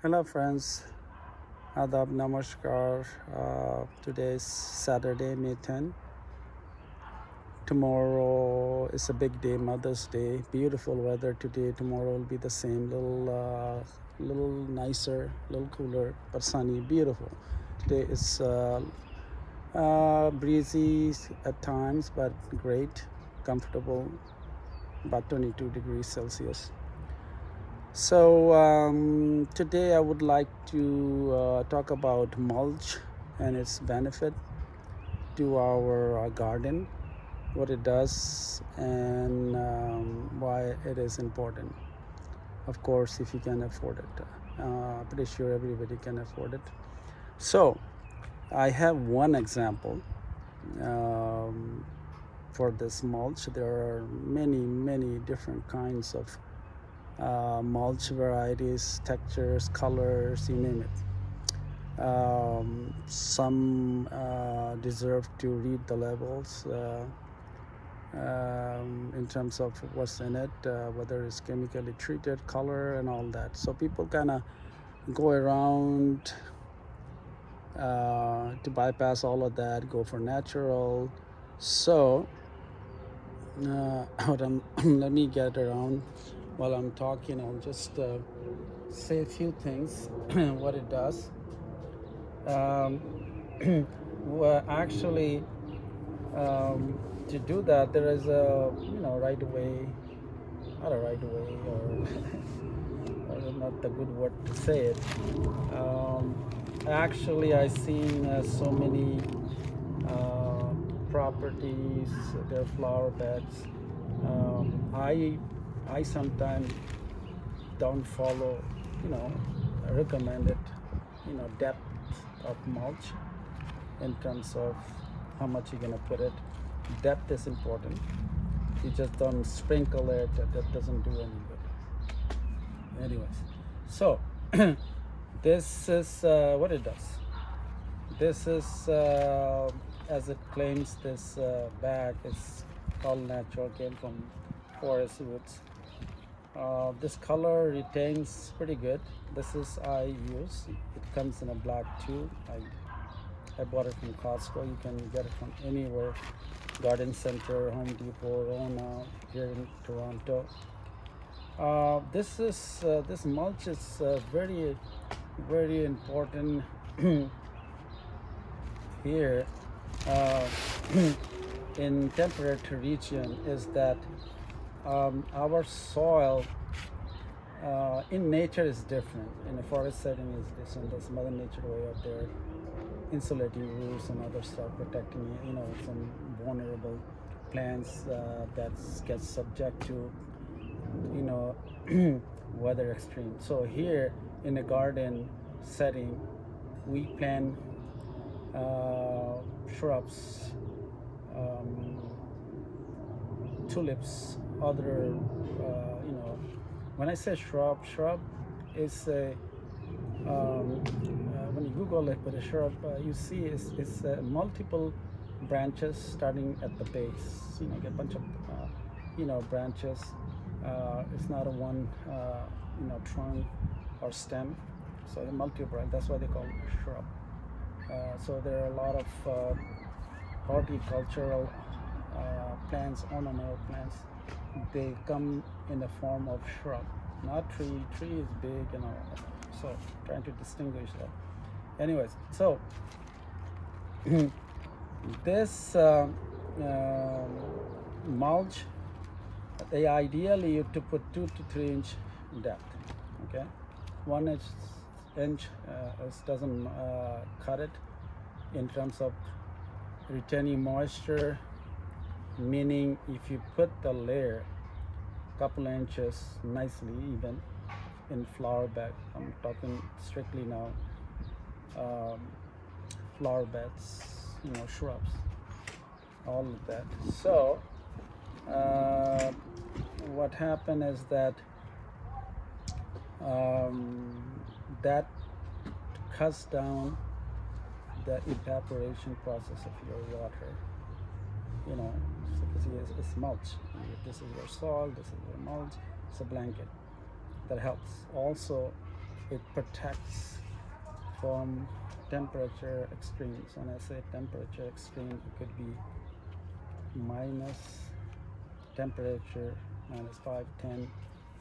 Hello, friends. Adab, Namaskar. Today is Saturday, May 10. Tomorrow is a big day, Mother's Day. Beautiful weather today. Tomorrow will be the same, little nicer, little cooler, but sunny. Beautiful. Today is breezy at times, but great, comfortable. About 22 degrees Celsius. So today I would like to talk about mulch and its benefit to our garden, what it does, and why it is important. Of course, if you can afford it, pretty sure everybody can afford it. So I have one example um, for this mulch. There are many different kinds of mulch varieties, textures, colors, you name it. Some deserve to read the labels in terms of what's in it, whether it's chemically treated, color, and all that. So people kind of go around to bypass all of that, go for natural. So let me get around while I'm talking. I'll just say a few things what it does. Um, well, actually, to do that, there is a right away, not a right away, or not the good word to say it. Um, Actually, I've seen so many uh, properties, their flower beds. I sometimes don't follow, you know, recommended, depth of mulch in terms of how much you're gonna put it. Depth is important. You just don't sprinkle it. That doesn't do any good. Anyways, so this is what it does. This is as it claims. This bag is all natural, came from forest roots. This color retains pretty good. This is I use. It comes in a black tube. I bought it from Costco. You can get it from anywhere. Garden Center, Home Depot, Rona, here in Toronto. This mulch is very important here uh, in temperate region is that our soil in nature is different. In a forest setting is different. There's Mother Nature way out there, insulating roots and other stuff, protecting some vulnerable plants that get subject to you know weather extreme. So here in a garden setting, we plant shrubs, um, tulips, other when I say shrub is a when you Google it with a shrub, you see it's multiple branches starting at the base. Get a bunch of branches. It's not a one trunk or stem. So a multi-branch. That's why they call it a shrub. So there are a lot of horticultural plants, ornamental plants. They come in the form of shrub, not tree. Tree is big and all that. So trying to distinguish that. Anyways, so this mulch, they ideally you to put 2 to 3 inch depth. Okay, 1 inch doesn't cut it in terms of retaining moisture, meaning if you put the layer couple inches nicely even in flower bed, I'm talking strictly now flower beds, shrubs, all of that. So what happened is that that cuts down the evaporation process of your water. Because it's mulch. This is your soil. This is your mulch. It's a blanket that helps. Also, it protects from temperature extremes. When I say temperature extreme, it could be minus temperature minus 5, 10,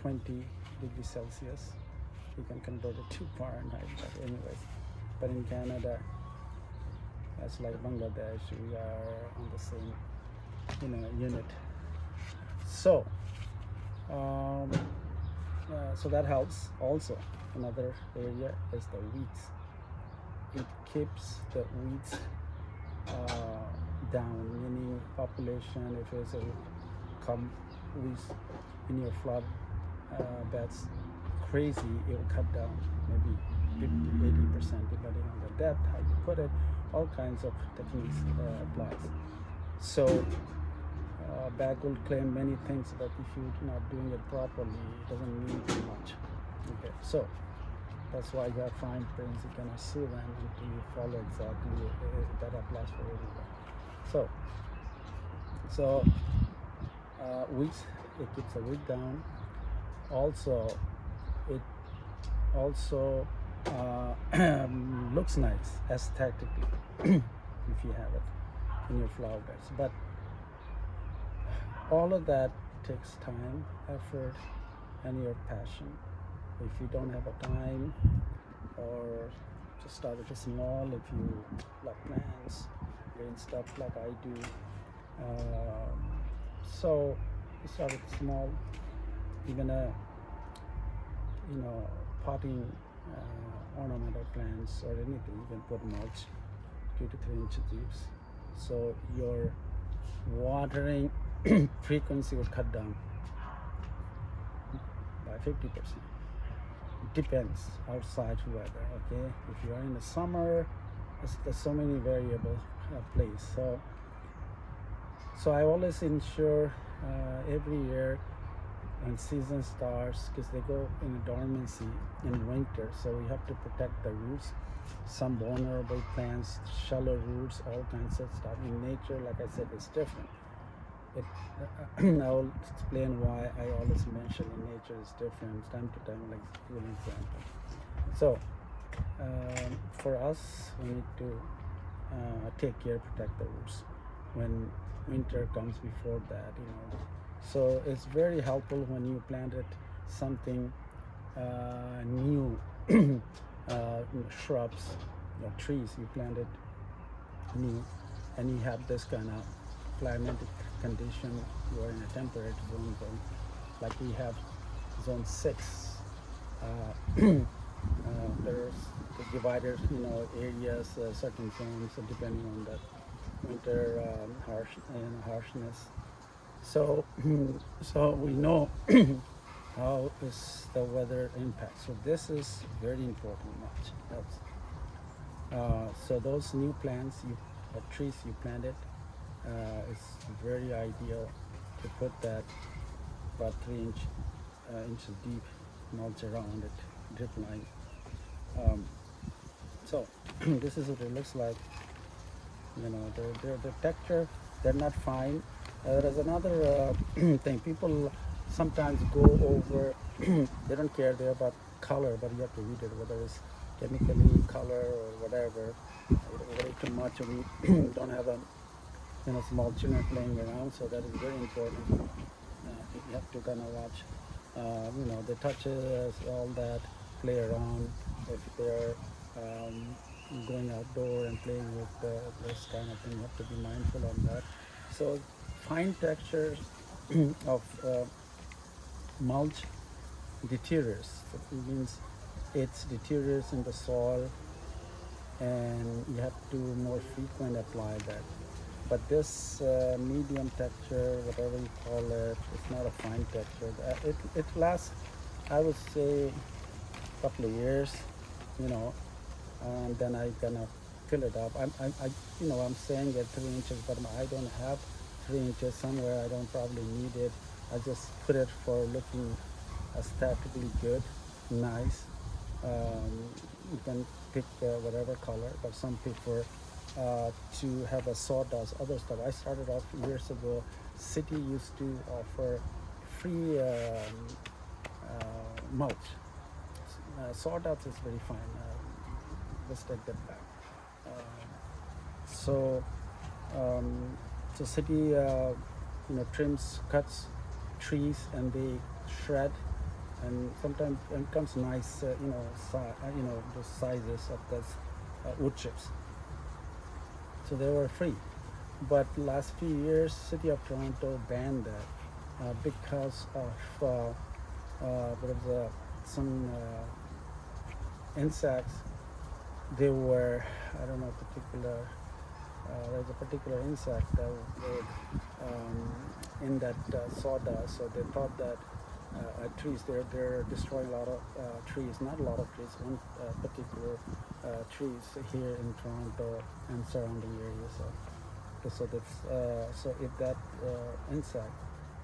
20 degrees Celsius. You can convert it to Fahrenheit, but anyways. But in Canada, that's like Bangladesh, we are on the same, unit. So, so that helps. Also, another area is the weeds. It keeps the weeds down, meaning population, if it's a come weeds in your flood beds crazy, it will cut down maybe 50-80% depending on the depth, how you put it, all kinds of techniques applies. So BAG will claim many things, but if you're not doing it properly, it doesn't mean too much. Okay, so that's why you have fine prints. You cannot sue them until you follow exactly. That applies for everyone. So weeds, it keeps the weed down. Also, it also looks nice aesthetically if you have it in your flower beds. But all of that takes time, effort, and your passion. If you don't have a time, or just start it small, if you like plants, green stuff like I do. So you start it small, even a potting ornamental plants or anything, you can put mulch 2 to 3 inch deeps. So your watering frequency will cut down by 50%. It depends outside weather. Okay, if you are in the summer, there's so many variable place. So I always ensure every year when season starts, because they go in a dormancy in winter, so we have to protect the roots. Some vulnerable plants, shallow roots, all kinds of stuff. In nature, like I said, it's different. I'll explain why I always mention in nature is different time to time, like give an example. So for us, we need to take care, protect the roots when winter comes before that, So it's very helpful when you planted something new, shrubs or trees you planted new, and you have this kind of climatic condition. You are in a temperate zone, like we have zone 6. There's the divided, areas, certain zones, depending on the winter harshness. So, so we know how is the weather impact. So this is very important. So those new plants, trees you planted, it's very ideal to put that about 3 inches deep mulch around it, drip line. So this is what it looks like. The texture, they're not fine. There's another thing. People sometimes go over, they don't care there about color, but you have to read it, whether it's chemically color or whatever. Way too much, and we don't have a small children playing around, so that is very important. You have to kind of watch, the touches, all that, play around. If they're going outdoor and playing with this kind of thing, you have to be mindful on that. So fine textures of mulch deteriorates. It means it deteriorates in the soil, and you have to more frequent apply that. But this medium texture, whatever you call it, it's not a fine texture. It lasts, I would say, a couple of years, and then I gonna fill it up. I'm saying at 3 inches, but I don't have 3 inches somewhere. I don't probably need it. I just put it for looking aesthetically good, nice. You can pick whatever color, but some prefer to have a sawdust, other stuff. I started off years ago. City used to offer free mulch. Sawdust is very fine. Let's take that back. So, um, so city, trims, cuts trees, and they shred, and sometimes it comes nice, the sizes of those wood chips. So they were free. But last few years, city of Toronto banned that because of there was some insects. They were, I don't know, particular. There's a particular insect that would in that sawdust. So they thought that trees, they're destroying a lot of trees, not a lot of trees, one particular trees here in Toronto and surrounding areas. So if that insect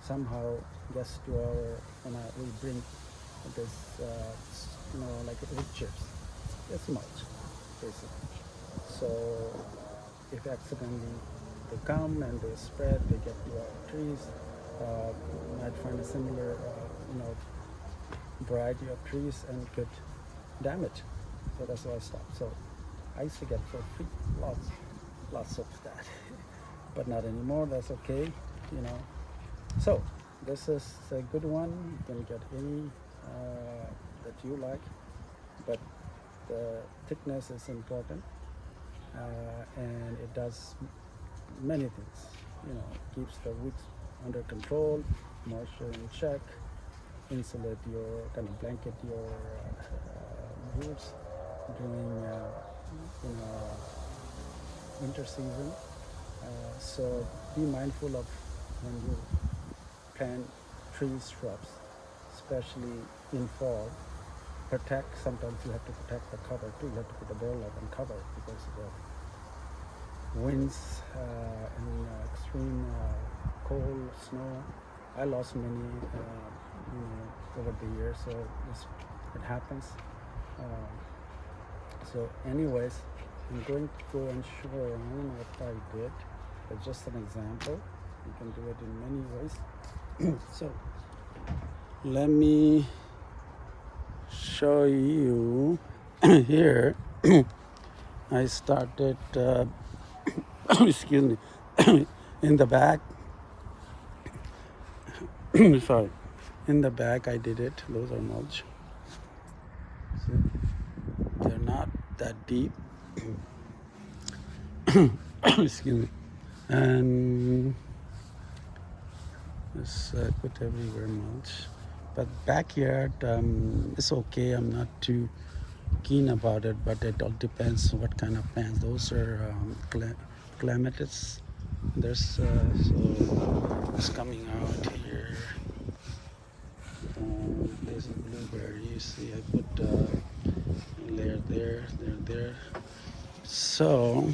somehow gets to our, we bring this, like wood chips, it's mulch, basically. So if accidentally they come and they spread, they get to our trees, you might find a similar, variety of trees and could damage. So that's why I stopped. So I used to get for free lots of that, but not anymore. That's okay, you know. So this is a good one. You can get any that you like, but the thickness is important, and it does many things. Keeps the wood under control, moisture in check, insulate your kind of blanket your roots during winter season. So be mindful of when you plant trees, shrubs, especially in fall. Protect. Sometimes you have to protect the cover too. You have to put a door lock and cover it because the winds and extreme cold, snow. I lost many, over the years. So it happens. So, anyways, I'm going to go and show around what I did. It's just an example. You can do it in many ways. So, let me show you here. I started, excuse me, in the back. Sorry, in the back I did it. Those are mulch. See, they're not that deep. Excuse me. And this I put everywhere mulch. But backyard, it's okay. I'm not too keen about it, but it all depends what kind of plants. Those are clematis. There's so it's coming out here. There's a blueberry. You see, I put a layer there. So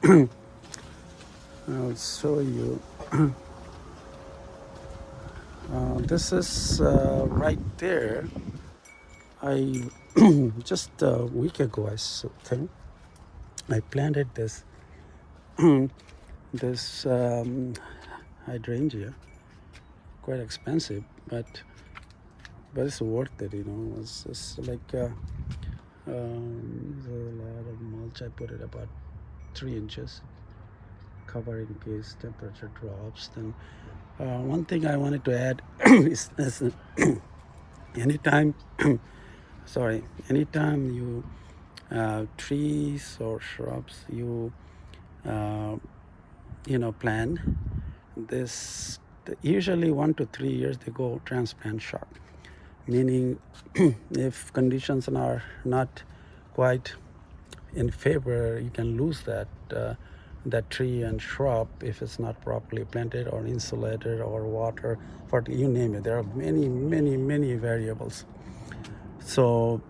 I'll show you. This is right there. I just a week ago, I think I planted this this hydrangea. Quite expensive, but it's worth it. It's just like there's a lot of mulch. I put it about 3 inches, cover in case temperature drops. Then one thing I wanted to add is anytime you trees or shrubs you plant this, usually 1 to 3 years they go transplant shock, meaning if conditions are not quite in favor, you can lose that tree and shrub if it's not properly planted or insulated or water, for you name it. There are many variables. So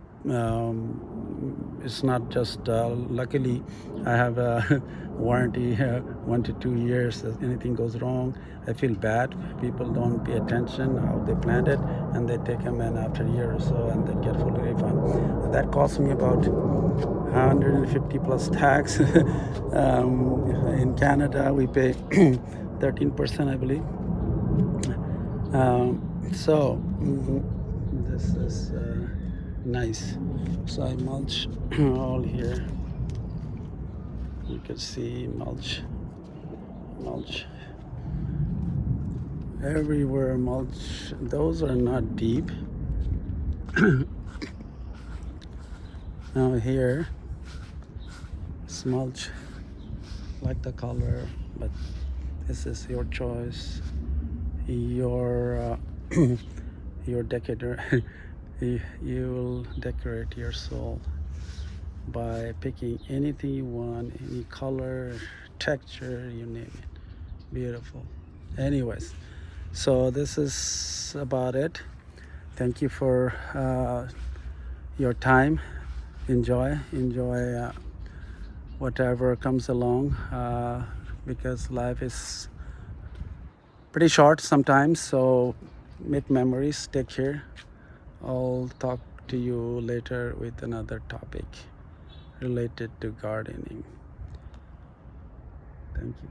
it's not just luckily I have a warranty 1 to 2 years. If anything goes wrong, I feel bad. People don't pay attention how they plant it, and they take them in after a year or so and they get full refund. That cost me about 150 plus tax. In Canada we pay 13%, I believe. So this is Nice. So I mulch all here. You can see mulch everywhere. Mulch. Those are not deep. Now here, it's mulch. Like the color, but this is your choice. Your your decorator. You will decorate your soul by picking anything you want, any color, texture, you name it. Beautiful. Anyways, so this is about it. Thank you for your time. Enjoy whatever comes along, because life is pretty short sometimes. So make memories. Take care. I'll talk to you later with another topic related to gardening. Thank you.